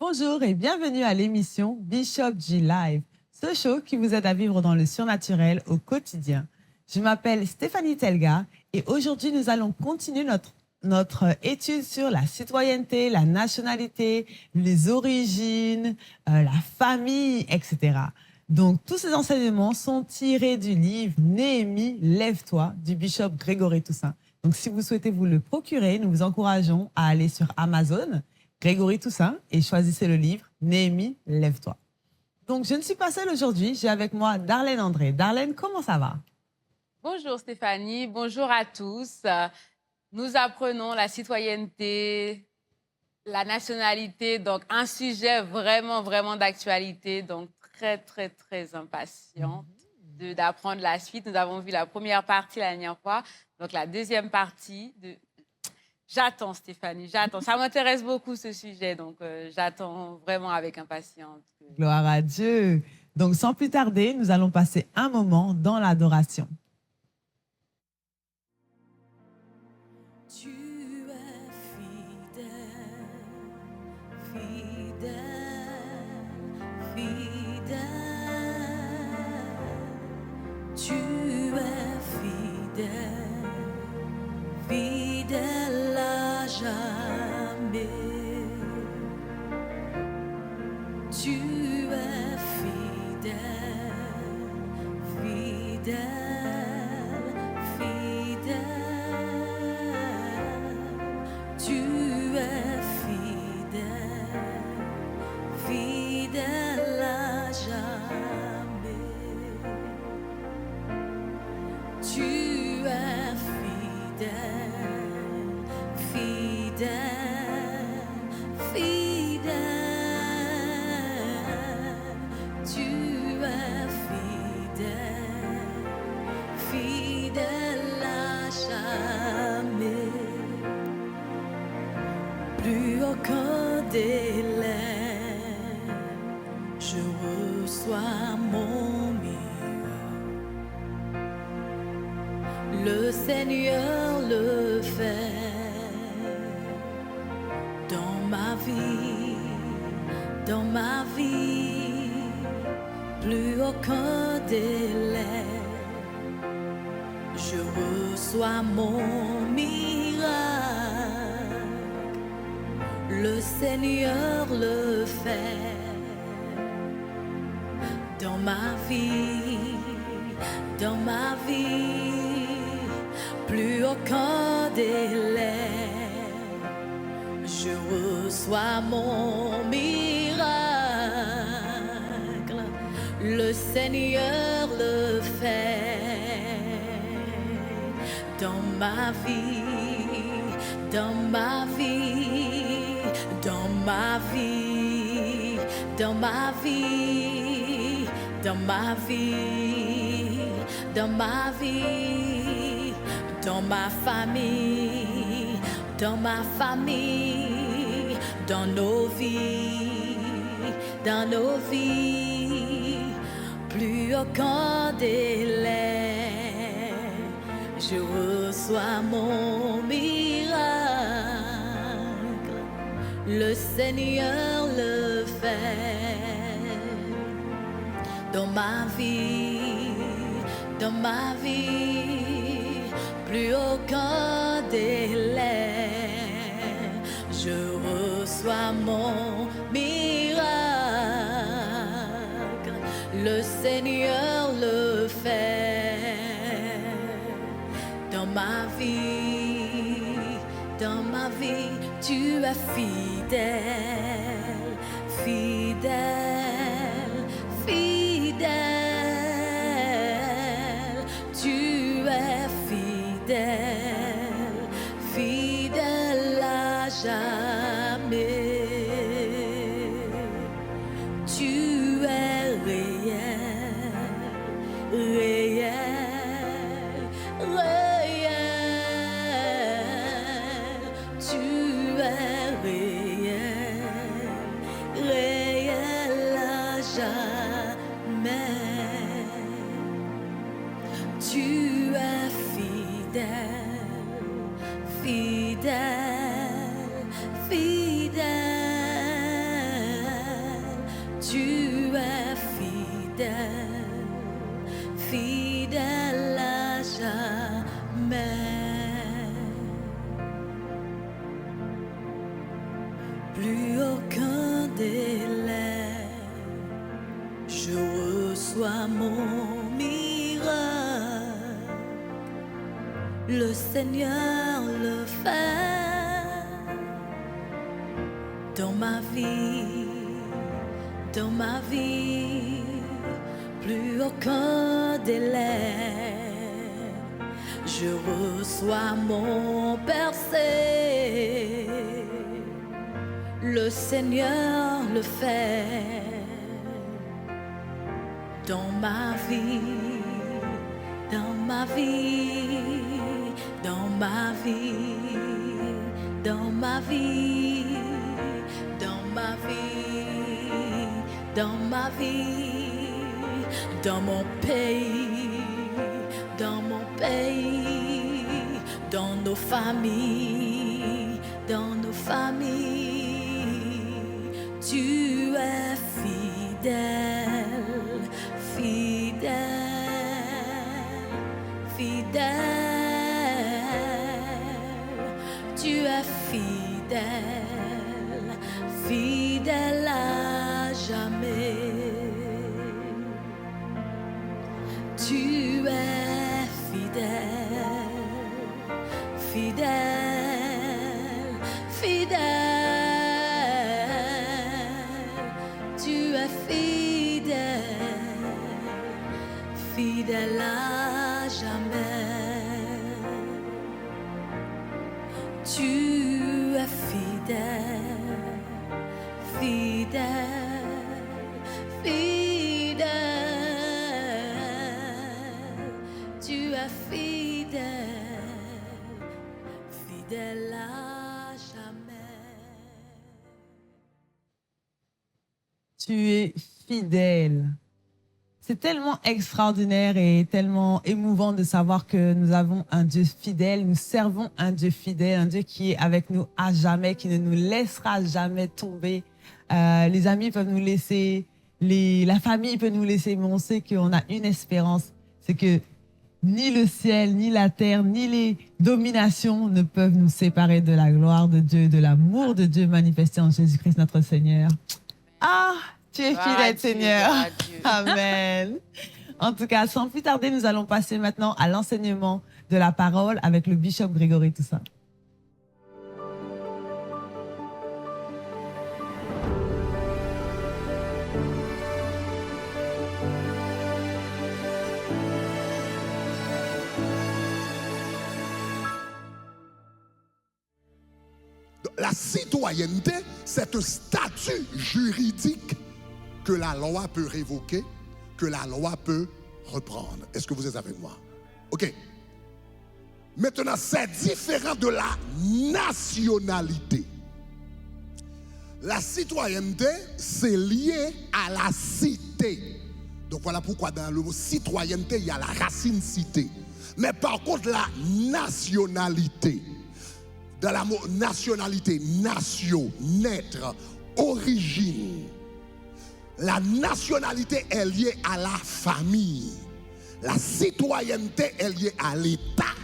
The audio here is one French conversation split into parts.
Bonjour et bienvenue à l'émission Bishop G Live, ce show qui vous aide à vivre dans le surnaturel au quotidien. Je m'appelle Stéphanie Telga et aujourd'hui nous allons continuer notre étude sur la citoyenneté, la nationalité, les origines, la famille, etc. Donc tous ces enseignements sont tirés du livre Néhémie, lève-toi du bishop Grégory Toussaint. Donc si vous souhaitez vous le procurer, nous vous encourageons à aller sur Amazon, Grégory Toussaint, et choisissez le livre Néhémie, lève-toi. Donc, je ne suis pas seule aujourd'hui, j'ai avec moi Darlène André. Darlène, comment ça va? Bonjour Stéphanie, bonjour à tous. Nous apprenons la citoyenneté, la nationalité, donc un sujet vraiment d'actualité, donc très impatiente d'apprendre la suite. Nous avons vu la première partie la dernière fois, donc la deuxième partie de... J'attends, Stéphanie, j'attends. Ça m'intéresse beaucoup, ce sujet, donc j'attends vraiment avec impatience. Gloire à Dieu. Donc, sans plus tarder, nous allons passer un moment dans l'adoration. Tu es fidèle, fidèle, fidèle. Tu es fidèle, fidèle à jamais. Tu es fidèle, fidèle, fidèle. Tu es fidèle, fidèle à jamais. Tu es fidèle, fidèle, fidèle. Tu es fidèle, fidèle à jamais. Plus aucun délai, je reçois mon miracle. Le Seigneur le fait dans ma vie, dans ma vie. Plus aucun délai, je reçois mon miracle. Le Seigneur le fait dans ma vie, dans ma vie. Plus aucun délai, je reçois mon miracle. Le Seigneur le fait dans ma vie, dans ma vie, dans ma vie, dans ma vie, dans ma vie, dans ma vie, dans ma famille, dans ma famille, dans nos vies, dans nos vies. Plus aucun délai, je reçois mon miracle. Le Seigneur le fait dans ma vie, dans ma vie. Plus aucun délai, je reçois mon miracle. Le Seigneur le fait dans ma vie, dans ma vie. Tu es fidèle, fidèle, fidèle. Tu es fidèle, fidèle à jamais. Tu es réel, réel, réel. Tu es réel, réel à jamais. Tu es fidèle, fidèle, fidèle. le Seigneur le fait dans ma vie, plus aucun délai. Je reçois mon bercé, le Seigneur le fait dans ma vie, dans ma vie, dans ma vie, dans ma vie, dans ma vie, dans ma vie, dans mon pays, dans mon pays, dans nos familles, dans nos familles. Tu es fidèle, fidèle, fidèle. Tu es fidèle, fidèle à jamais. Tu es fidèle, fidèle, fidèle. Tu es fidèle, fidèle à jamais. Tu es fidèle, fidèle, fidèle. Tu es fidèle, fidèle à jamais. Tu es fidèle. C'est tellement extraordinaire et tellement émouvant de savoir que nous avons un Dieu fidèle, nous servons un Dieu fidèle, un Dieu qui est avec nous à jamais, qui ne nous laissera jamais tomber. Les amis peuvent nous laisser, la famille peut nous laisser, mais on sait qu'on a une espérance, c'est que ni le ciel, ni la terre, ni les dominations ne peuvent nous séparer de la gloire de Dieu, de l'amour de Dieu manifesté en Jésus-Christ notre Seigneur. Ah, tu es fidèle, Seigneur. Amen. En tout cas, sans plus tarder, nous allons passer maintenant à l'enseignement de la parole avec le bishop Grégory Toussaint. La citoyenneté, c'est un statut juridique que la loi peut révoquer, que la loi peut reprendre. Est-ce que vous êtes avec moi? OK. Maintenant, c'est différent de la nationalité. La citoyenneté, c'est lié à la cité. Donc voilà pourquoi dans le mot citoyenneté, il y a la racine cité. Mais par contre, la nationalité, dans la mot nationalité, nation, naître, origine. La nationalité est liée à la famille. La citoyenneté est liée à l'État.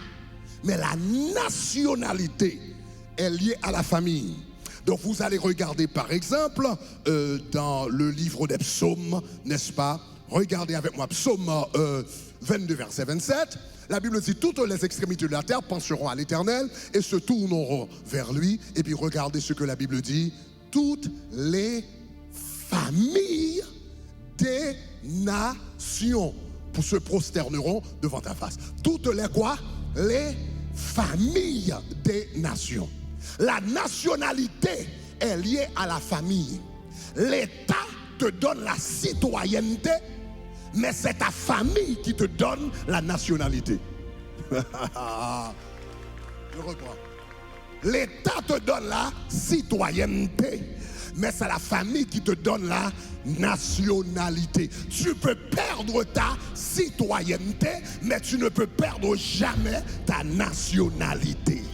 Mais la nationalité est liée à la famille. Donc vous allez regarder par exemple dans le livre des psaumes, n'est-ce pas? Regardez avec moi, psaume 22, verset 27. La Bible dit, toutes les extrémités de la terre penseront à l'Éternel et se tourneront vers lui. Et puis regardez ce que la Bible dit, toutes les familles des nations se prosterneront devant ta face. Toutes les quoi? Les familles des nations. La nationalité est liée à la famille. L'État te donne la citoyenneté, mais c'est ta famille qui te donne la nationalité. Je reprends. L'État te donne la citoyenneté, mais c'est la famille qui te donne la nationalité. Tu peux perdre ta citoyenneté, mais tu ne peux perdre jamais ta nationalité.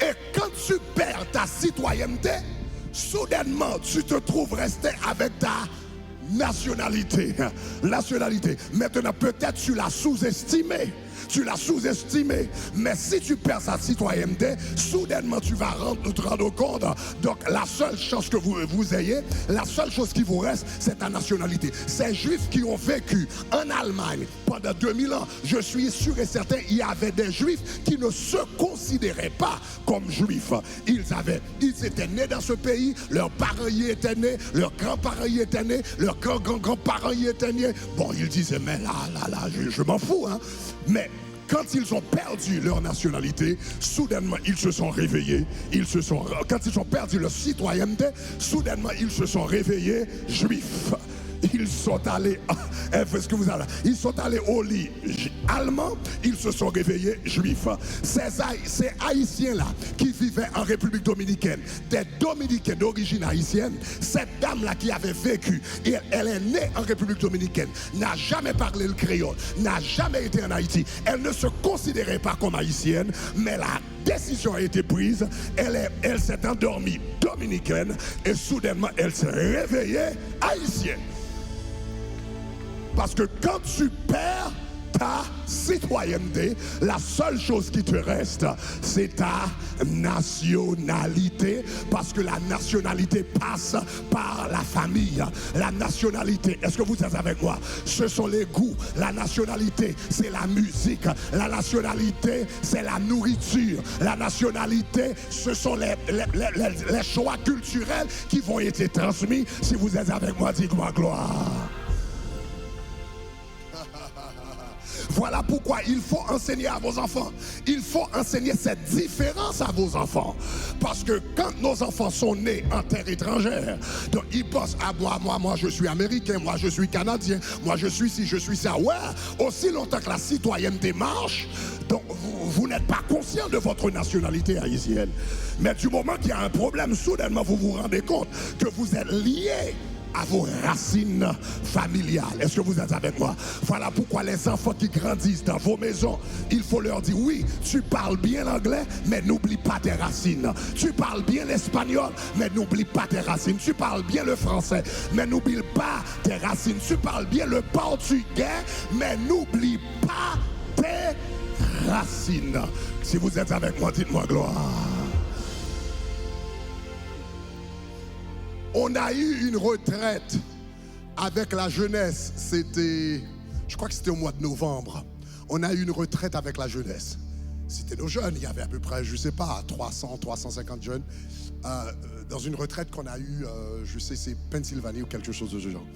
Et quand tu perds ta citoyenneté, soudainement, tu te trouves resté avec ta nationalité. Maintenant, peut-être tu l'as sous-estimé. Mais si tu perds sa citoyenneté, soudainement tu vas te rendre compte. Donc la seule chance que vous ayez, la seule chose qui vous reste, c'est ta nationalité. Ces juifs qui ont vécu en Allemagne pendant 2000 ans, je suis sûr et certain, il y avait des juifs qui ne se considéraient pas comme juifs. Ils étaient nés dans ce pays, leurs parents y étaient nés, leurs grands-parents y étaient nés, leurs grands-grands-parents y étaient nés. Bon, ils disaient, mais là, je m'en fous, hein. Mais quand ils ont perdu leur nationalité, soudainement, ils se sont réveillés. Quand ils ont perdu leur citoyenneté, soudainement, ils se sont réveillés juifs. Ils sont allés, ils sont allés au lit allemand, ils se sont réveillés juifs. Ces Haïtiens-là qui vivaient en République dominicaine, des Dominicains d'origine haïtienne, cette dame-là qui avait vécu, et elle est née en République dominicaine, n'a jamais parlé le créole, n'a jamais été en Haïti, elle ne se considérait pas comme haïtienne, mais la décision a été prise, elle s'est endormie dominicaine et soudainement elle s'est réveillée haïtienne. Parce que quand tu perds ta citoyenneté, la seule chose qui te reste, c'est ta nationalité. Parce que la nationalité passe par la famille. La nationalité, est-ce que vous êtes avec moi? Ce sont les goûts. La nationalité, c'est la musique. La nationalité, c'est la nourriture. La nationalité, ce sont les choix culturels qui vont être transmis. Si vous êtes avec moi, dites-moi gloire. Voilà pourquoi il faut enseigner à vos enfants. Il faut enseigner cette différence à vos enfants. Parce que quand nos enfants sont nés en terre étrangère, donc ils pensent, ah moi je suis américain, moi je suis canadien, moi je suis ci, je suis ça. Ouais, aussi longtemps que la citoyenneté marche, donc vous n'êtes pas conscient de votre nationalité haïtienne. Mais du moment qu'il y a un problème, soudainement vous vous rendez compte que vous êtes liés à vos racines familiales. Est-ce que vous êtes avec moi? Voilà pourquoi les enfants qui grandissent dans vos maisons, il faut leur dire, oui, tu parles bien l'anglais, mais n'oublie pas tes racines. Tu parles bien l'espagnol, mais n'oublie pas tes racines. Tu parles bien le français, mais n'oublie pas tes racines. Tu parles bien le portugais, mais n'oublie pas tes racines. Si vous êtes avec moi, dites-moi gloire. On a eu une retraite avec la jeunesse, je crois que c'était au mois de novembre. On a eu une retraite avec la jeunesse. C'était nos jeunes, il y avait à peu près, je ne sais pas, 300, 350 jeunes, dans une retraite qu'on a eue, je sais, c'est Pennsylvanie ou quelque chose de ce genre.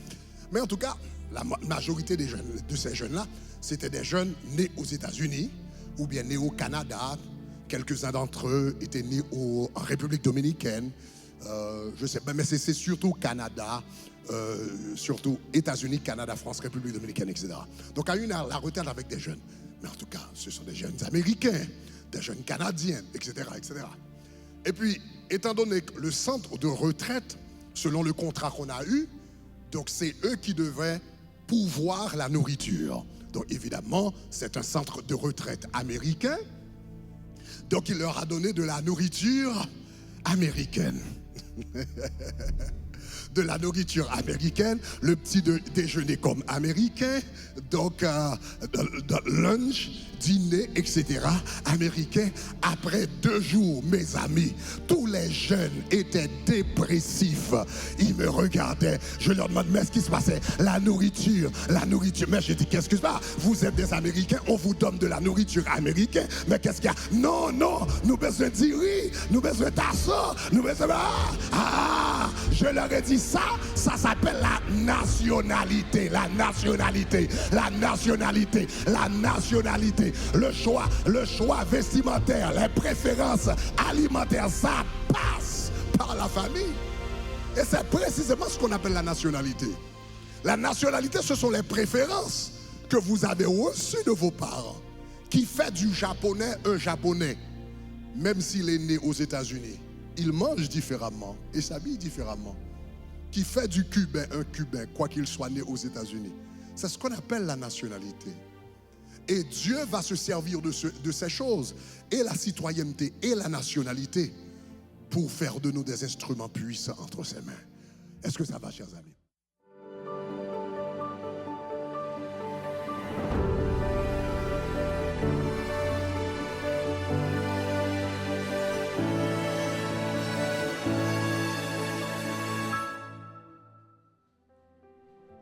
Mais en tout cas, la majorité de ces jeunes-là, c'était des jeunes nés aux États-Unis ou bien nés au Canada. Quelques-uns d'entre eux étaient nés en République dominicaine. Je sais pas, mais c'est surtout Canada, surtout États-Unis, Canada, France, République dominicaine, etc. Donc, à la retraite avec des jeunes. Mais en tout cas, ce sont des jeunes américains, des jeunes canadiens, etc., etc. Et puis, étant donné que le centre de retraite, selon le contrat qu'on a eu, donc c'est eux qui devaient pourvoir la nourriture. Donc, évidemment, c'est un centre de retraite américain. Donc, il leur a donné de la nourriture américaine. De la nourriture américaine, le petit déjeuner comme américain, donc lunch, dîner, etc. américain. Après 2 jours, mes amis, tous les jeunes étaient dépressifs. Ils me regardaient. Je leur demande, mais ce qui se passait? La nourriture. Mais j'ai dit, qu'est-ce qui se passe? Vous êtes des Américains, on vous donne de la nourriture américaine. Mais qu'est-ce qu'il y a? Non, nous besoin de riz, nous besoin de ça, nous besoin de... je leur ai dit, ça s'appelle la nationalité. Le choix vestimentaire, les préférences alimentaires, ça passe par la famille. Et c'est précisément ce qu'on appelle la nationalité. La nationalité, ce sont les préférences que vous avez reçues de vos parents. Qui fait du japonais un japonais, même s'il est né aux États-Unis. Il mange différemment et s'habille différemment. Qui fait du cubain un cubain, quoi qu'il soit né aux États-Unis. C'est ce qu'on appelle la nationalité. Et Dieu va se servir de ces choses, et la citoyenneté et la nationalité, pour faire de nous des instruments puissants entre ses mains. Est-ce que ça va, chers amis?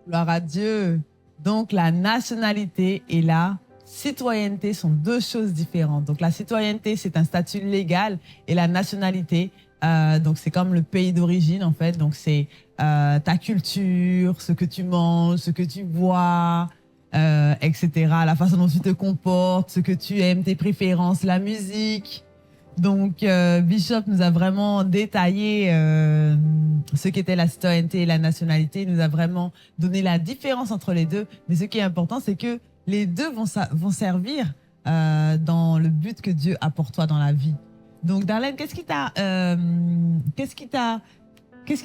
Gloire à Dieu. Donc, la nationalité et la citoyenneté sont deux choses différentes. Donc, la citoyenneté, c'est un statut légal et la nationalité, donc c'est comme le pays d'origine, en fait. Donc, c'est ta culture, ce que tu manges, ce que tu bois, etc. La façon dont tu te comportes, ce que tu aimes, tes préférences, la musique. Donc, Bishop nous a vraiment détaillé ce qu'était la citoyenneté et la nationalité. Il nous a vraiment donné la différence entre les deux. Mais ce qui est important, c'est que les deux vont servir dans le but que Dieu a pour toi dans la vie. Donc, Darlene, qu'est-ce qui a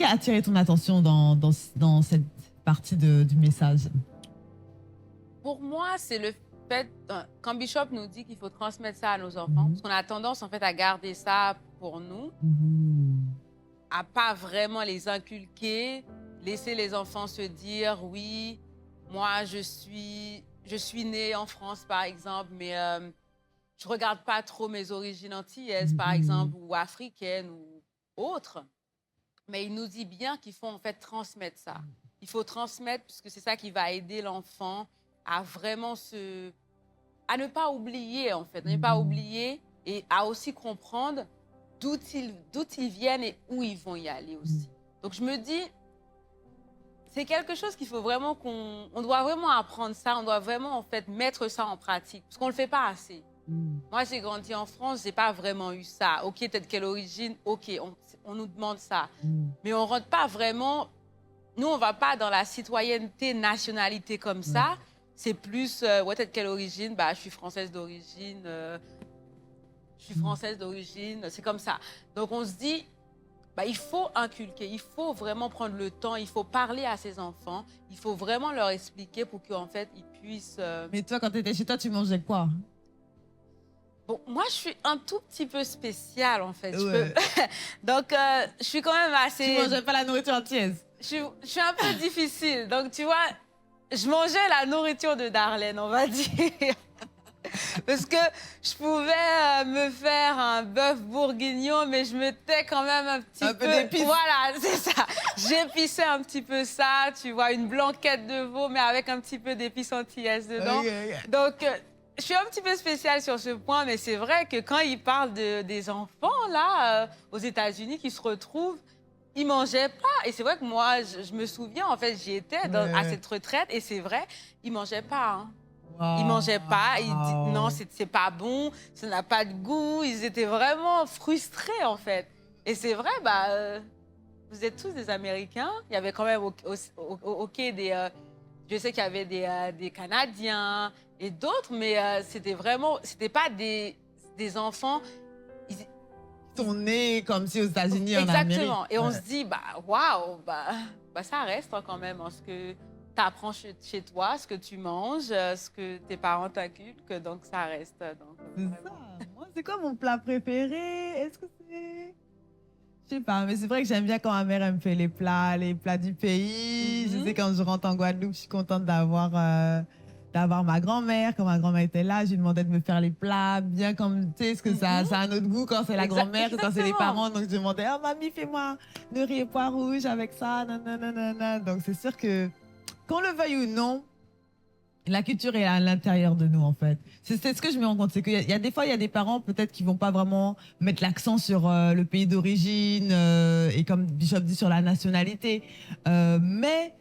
attiré ton attention dans cette partie du message? Pour moi, c'est le fait, quand Bishop nous dit qu'il faut transmettre ça à nos enfants, parce qu'on a tendance en fait à garder ça pour nous, à pas vraiment les inculquer, laisser les enfants se dire oui, moi je suis née en France par exemple, mais je regarde pas trop mes origines antillaises par exemple ou africaines ou autres. Mais il nous dit bien qu'il faut en fait transmettre ça. Il faut transmettre puisque c'est ça qui va aider l'enfant à vraiment à ne pas oublier en fait, ne pas oublier et à aussi comprendre d'où ils viennent et où ils vont y aller aussi. Donc je me dis, c'est quelque chose qu'il faut vraiment on doit vraiment apprendre ça, on doit vraiment en fait mettre ça en pratique parce qu'on le fait pas assez. Moi j'ai grandi en France, j'ai pas vraiment eu ça. Ok, t'es de quelle origine? Ok, on nous demande ça, mais on rentre pas vraiment. Nous on va pas dans la citoyenneté, nationalité comme ça. C'est plus, ouais, t'es de quelle origine? Bah, je suis française d'origine. C'est comme ça. Donc, on se dit, bah, il faut inculquer, il faut vraiment prendre le temps, il faut parler à ses enfants, il faut vraiment leur expliquer pour qu'en fait, ils puissent... Mais toi, quand tu étais chez toi, tu mangeais quoi? Bon, moi, je suis un tout petit peu spéciale, en fait. Ouais. Donc, je suis quand même assez... Tu mangeais pas la nourriture antillaise? Je suis un peu difficile. Donc, tu vois... Je mangeais la nourriture de Darlene, on va dire. Parce que je pouvais me faire un bœuf bourguignon, mais je mettais quand même un peu d'épices. Voilà, c'est ça. J'épissais un petit peu ça, tu vois, une blanquette de veau, mais avec un petit peu d'épices antillaises dedans. Okay. Donc, je suis un petit peu spéciale sur ce point, mais c'est vrai que quand il parle des enfants, là, aux États-Unis, qui se retrouvent, ils mangeaient pas. Et c'est vrai que moi, je me souviens, en fait, j'y étais à cette retraite et c'est vrai, ils mangeaient pas. Hein. Ils mangeaient pas. Ils disaient non, c'est pas bon, ça n'a pas de goût. Ils étaient vraiment frustrés, en fait. Et c'est vrai, bah, vous êtes tous des Américains. Il y avait quand même je sais qu'il y avait des Canadiens et d'autres, mais c'était pas des enfants. Sont nés comme si aux États-Unis, en Amérique. Exactement. Et on se dit, bah, waouh, bah, ça reste quand même ce que tu apprends chez toi, ce que tu manges, ce que tes parents t'inculquent, donc ça reste. C'est ça. Moi, c'est quoi mon plat préféré? Est-ce que c'est... Je sais pas, mais c'est vrai que j'aime bien quand ma mère elle me fait les plats du pays. Je sais quand je rentre en Guadeloupe, je suis contente d'avoir ma grand-mère. Quand ma grand-mère était là, je lui demandais de me faire les plats bien comme, tu sais, parce que ça a un autre goût quand c'est la grand-mère que quand c'est les parents. Donc, je demandais, oh, mamie, fais-moi le riz et pois rouge avec ça, nanana. Donc, c'est sûr que, qu'on le veuille ou non, la culture est à l'intérieur de nous, en fait. C'est ce que je me rends compte. C'est qu'il y a des fois, il y a des parents, peut-être, qui vont pas vraiment mettre l'accent sur le pays d'origine et comme Bishop dit, sur la nationalité. Mais,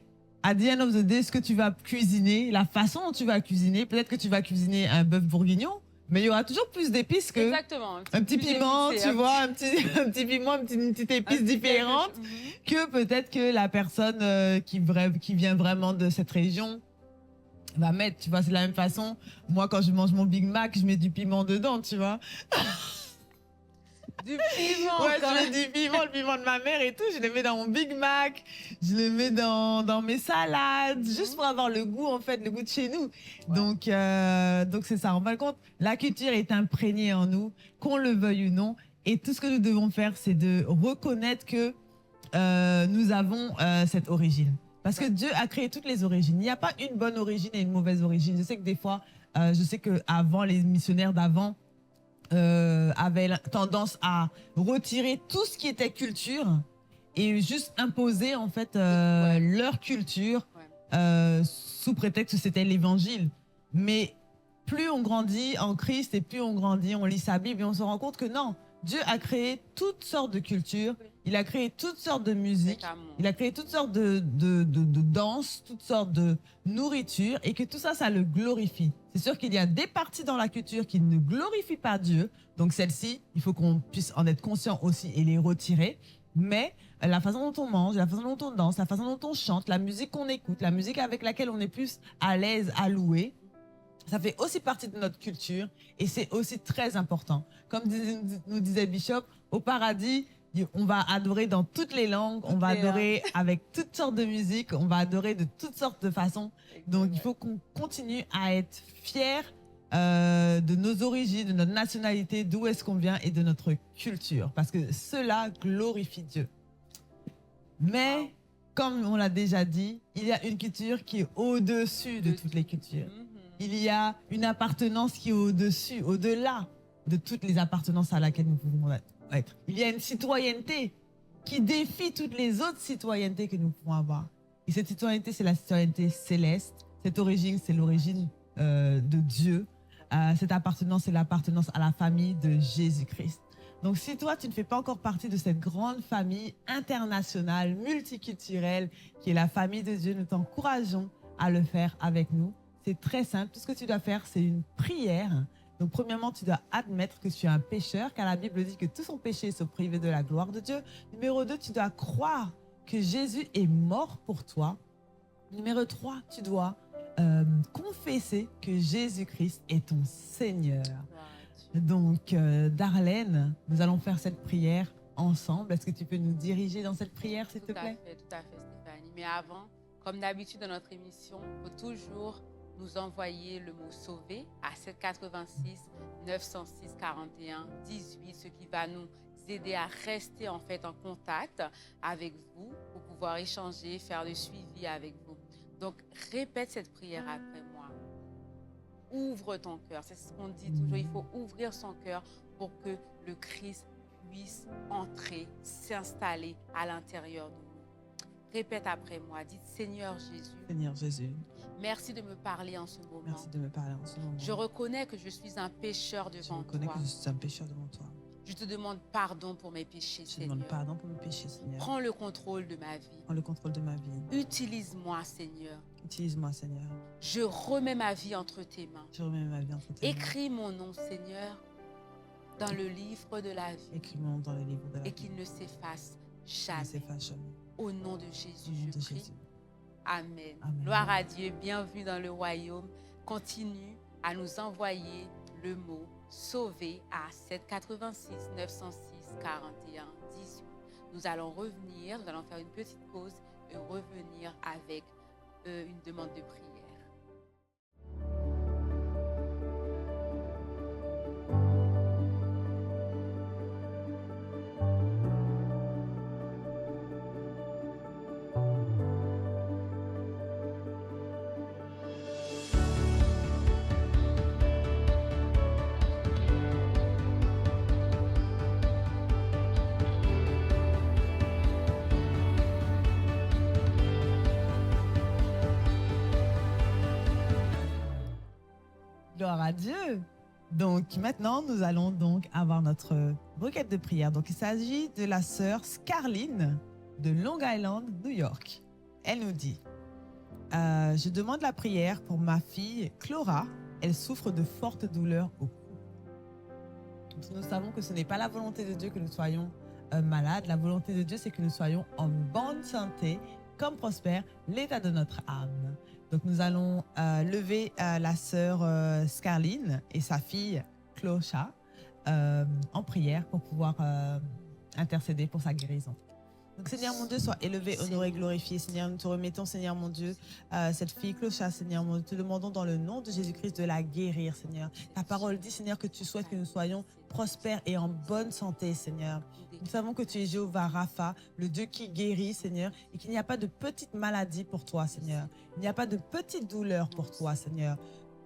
à the end of the day, ce que tu vas cuisiner, la façon dont tu vas cuisiner, peut-être que tu vas cuisiner un bœuf bourguignon, mais il y aura toujours plus d'épices que Exactement, un petit piment, tu vois, un petit piment, une petite épice différente, que peut-être que la personne qui vient vraiment de cette région va mettre, tu vois, c'est de la même façon. Moi, quand je mange mon Big Mac, je mets du piment dedans, tu vois. Du piment. Ouais, je mets du piment, le piment de ma mère et tout. Je le mets dans mon Big Mac, je le mets dans mes salades, juste pour avoir le goût, en fait, le goût de chez nous. Ouais. Donc c'est ça. En fin de compte, la culture est imprégnée en nous, qu'on le veuille ou non. Et tout ce que nous devons faire, c'est de reconnaître que nous avons cette origine. Parce que Dieu a créé toutes les origines. Il n'y a pas une bonne origine et une mauvaise origine. Je sais que des fois, qu'avant, les missionnaires d'avant, avaient tendance à retirer tout ce qui était culture et juste imposer en fait leur culture sous prétexte que c'était l'évangile. Mais plus on grandit en Christ et plus on grandit, on lit sa Bible et on se rend compte que non, Dieu a créé toutes sortes de cultures, il a créé toutes sortes de musique, il a créé toutes sortes de danses, toutes sortes de nourriture et que tout ça, ça le glorifie. C'est sûr qu'il y a des parties dans la culture qui ne glorifient pas Dieu, donc celles-ci, il faut qu'on puisse en être conscient aussi et les retirer. Mais la façon dont on mange, la façon dont on danse, la façon dont on chante, la musique qu'on écoute, la musique avec laquelle on est plus à l'aise à louer, ça fait aussi partie de notre culture et c'est aussi très important. Comme nous disait Bishop, au paradis, on va adorer dans toutes les langues, on va adorer avec toutes sortes de musique, on va adorer de toutes sortes de façons. Donc il faut qu'on continue à être fiers de nos origines, de notre nationalité, d'où est-ce qu'on vient et de notre culture. Parce que cela glorifie Dieu. Mais, comme on l'a déjà dit, il y a une culture qui est au-dessus de toutes les cultures. Il y a une appartenance qui est au-dessus, au-delà de toutes les appartenances à laquelle nous pouvons être. Il y a une citoyenneté qui défie toutes les autres citoyennetés que nous pouvons avoir. Et cette citoyenneté, c'est la citoyenneté céleste. Cette origine, c'est l'origine de Dieu. Cette appartenance, c'est l'appartenance à la famille de Jésus-Christ. Donc, si toi, tu ne fais pas encore partie de cette grande famille internationale, multiculturelle, qui est la famille de Dieu, nous t'encourageons à le faire avec nous. C'est très simple. Tout ce que tu dois faire, c'est une prière. Donc, premièrement, tu dois admettre que tu es un pécheur, car la Bible dit que tout son péché se priver de la gloire de Dieu. Numéro 2, tu dois croire que Jésus est mort pour toi. Numéro 3, tu dois confesser que Jésus-Christ est ton Seigneur. Donc, Darlène, nous allons faire cette prière ensemble. Est-ce que tu peux nous diriger dans cette prière, s'il te plaît? Tout à fait, Stéphanie. Mais avant, comme d'habitude dans notre émission, il faut toujours nous envoyer le mot sauver à 786 906 41 18, ce qui va nous aider à rester en fait en contact avec vous pour pouvoir échanger, faire le suivi avec vous. Donc, répète cette prière après moi. Ouvre ton cœur. C'est ce qu'on dit toujours. Il faut ouvrir son cœur pour que le Christ puisse entrer, s'installer à l'intérieur de nous. Répète après moi. Dites Seigneur Jésus. Seigneur Jésus. Merci de me parler en ce moment. Merci de me parler en ce moment. Je reconnais que je suis un pécheur devant toi. Je reconnais que je suis un pécheur devant toi. Je te demande pardon pour mes péchés, Seigneur. Je te demande pardon pour mes péchés, Seigneur. Prends le contrôle de ma vie. Prends le contrôle de ma vie. Utilise-moi, Seigneur. Utilise-moi, Seigneur. Je remets ma vie entre tes mains. Je remets ma vie entre tes mains. Écris mon nom, Seigneur, dans le livre de la vie. Écris mon nom dans le livre de la vie. Et qu'il ne s'efface jamais. Ne s'efface jamais. Au nom de Jésus, Au nom de je prie. Jésus. Amen. Amen. Gloire à Dieu. Bienvenue dans le royaume. Continue à nous envoyer le mot sauver à 786 906 41 18. Nous allons revenir, nous allons faire une petite pause et revenir avec une demande de prière. Gloire à Dieu. Donc maintenant, nous allons donc avoir notre requête de prière. Donc il s'agit de la sœur Scarline de Long Island, New York. Elle nous dit je demande la prière pour ma fille Clara. Elle souffre de fortes douleurs au cou. Nous savons que ce n'est pas la volonté de Dieu que nous soyons malades. La volonté de Dieu, c'est que nous soyons en bonne santé, comme prospère l'état de notre âme. Donc, nous allons lever la sœur Scarline et sa fille Clocha en prière pour pouvoir intercéder pour sa guérison. Donc, Seigneur mon Dieu, sois élevé, honoré, glorifié. Seigneur, nous te remettons, Seigneur mon Dieu, cette fille Clocha, Seigneur mon Dieu, te demandons dans le nom de Jésus-Christ de la guérir, Seigneur. Ta parole dit, Seigneur, que tu souhaites que nous soyons prospères et en bonne santé, Seigneur. Nous savons que tu es Jéhovah Rapha, le Dieu qui guérit, Seigneur, et qu'il n'y a pas de petite maladie pour toi, Seigneur. Il n'y a pas de petite douleur pour toi, Seigneur.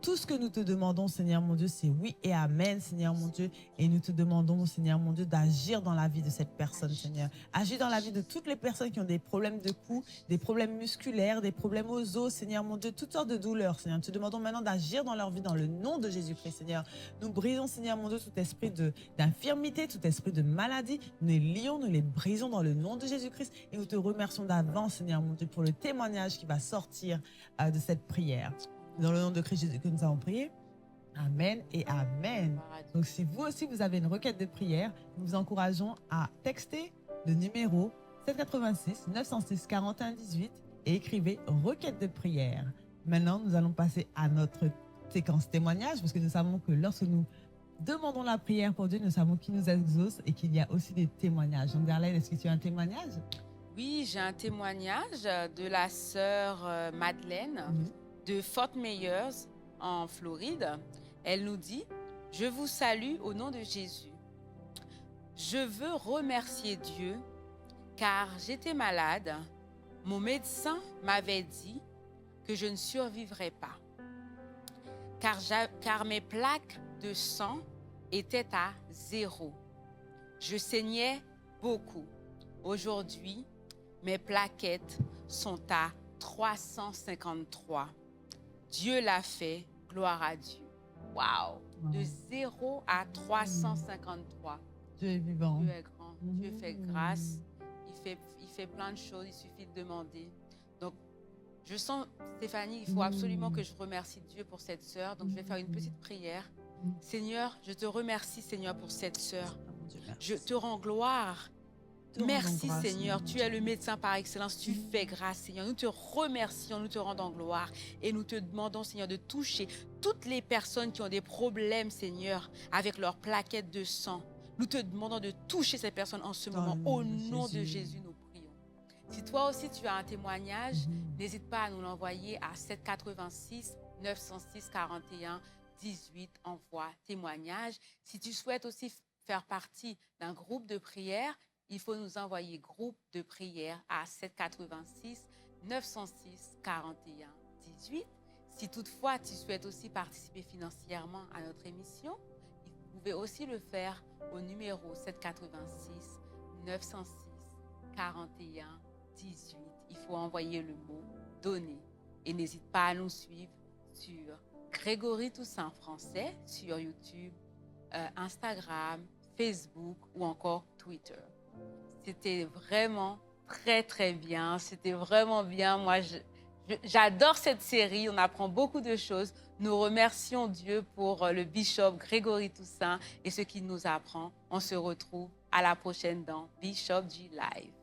Tout ce que nous te demandons, Seigneur mon Dieu, c'est oui et amen, Seigneur mon Dieu. Et nous te demandons, Seigneur mon Dieu, d'agir dans la vie de cette personne, Seigneur. Agir dans la vie de toutes les personnes qui ont des problèmes de cou, des problèmes musculaires, des problèmes aux os, Seigneur mon Dieu, toutes sortes de douleurs, Seigneur. Nous te demandons maintenant d'agir dans leur vie dans le nom de Jésus-Christ, Seigneur. Nous brisons, Seigneur mon Dieu, tout esprit d'infirmité, tout esprit de maladie. Nous les lions, nous les brisons dans le nom de Jésus-Christ. Et nous te remercions d'avance, Seigneur mon Dieu, pour le témoignage qui va sortir de cette prière. Dans le nom de Christ Jésus que nous avons prié. Amen et amen. Donc, si vous aussi, vous avez une requête de prière, nous vous encourageons à texter le numéro 786 906 41 18 et écrivez requête de prière. Maintenant, nous allons passer à notre séquence témoignage parce que nous savons que lorsque nous demandons la prière pour Dieu, nous savons qu'il nous exauce et qu'il y a aussi des témoignages. Donc, Darlene, est-ce que tu as un témoignage? Oui, j'ai un témoignage de la sœur Madeleine de Fort Myers en Floride. Elle nous dit « Je vous salue au nom de Jésus. Je veux remercier Dieu car j'étais malade. Mon médecin m'avait dit que je ne survivrais pas car mes plaques de sang étaient à 0. Je saignais beaucoup. Aujourd'hui, mes plaquettes sont à 353. Dieu l'a fait, gloire à Dieu. Waouh! De 0 à 353. Dieu est vivant. Dieu est grand. Dieu fait grâce. Il fait plein de choses. Il suffit de demander. Donc, je sens, Stéphanie, il faut absolument que je remercie Dieu pour cette sœur. Donc, je vais faire une petite prière. Seigneur, je te remercie, Seigneur, pour cette sœur. Je te rends gloire. Merci Seigneur, tu es le médecin par excellence, tu fais grâce Seigneur. Nous te remercions, nous te rendons gloire et nous te demandons Seigneur de toucher toutes les personnes qui ont des problèmes Seigneur avec leurs plaquettes de sang. Nous te demandons de toucher ces personnes en ce moment. Au nom de Jésus, nous prions. Si toi aussi tu as un témoignage, n'hésite pas à nous l'envoyer à 786 906 41 18. Envoie témoignage. Si tu souhaites aussi faire partie d'un groupe de prière, il faut nous envoyer groupe de prière à 786 906 41 18. Si toutefois tu souhaites aussi participer financièrement à notre émission, vous pouvez aussi le faire au numéro 786 906 41 18. Il faut envoyer le mot « donner ». Et n'hésite pas à nous suivre sur Grégory Toussaint Français, sur YouTube, Instagram, Facebook ou encore Twitter. C'était vraiment très, très bien. C'était vraiment bien. Moi, j'adore cette série. On apprend beaucoup de choses. Nous remercions Dieu pour le bishop Grégory Toussaint et ce qu'il nous apprend. On se retrouve à la prochaine dans Bishop G Live.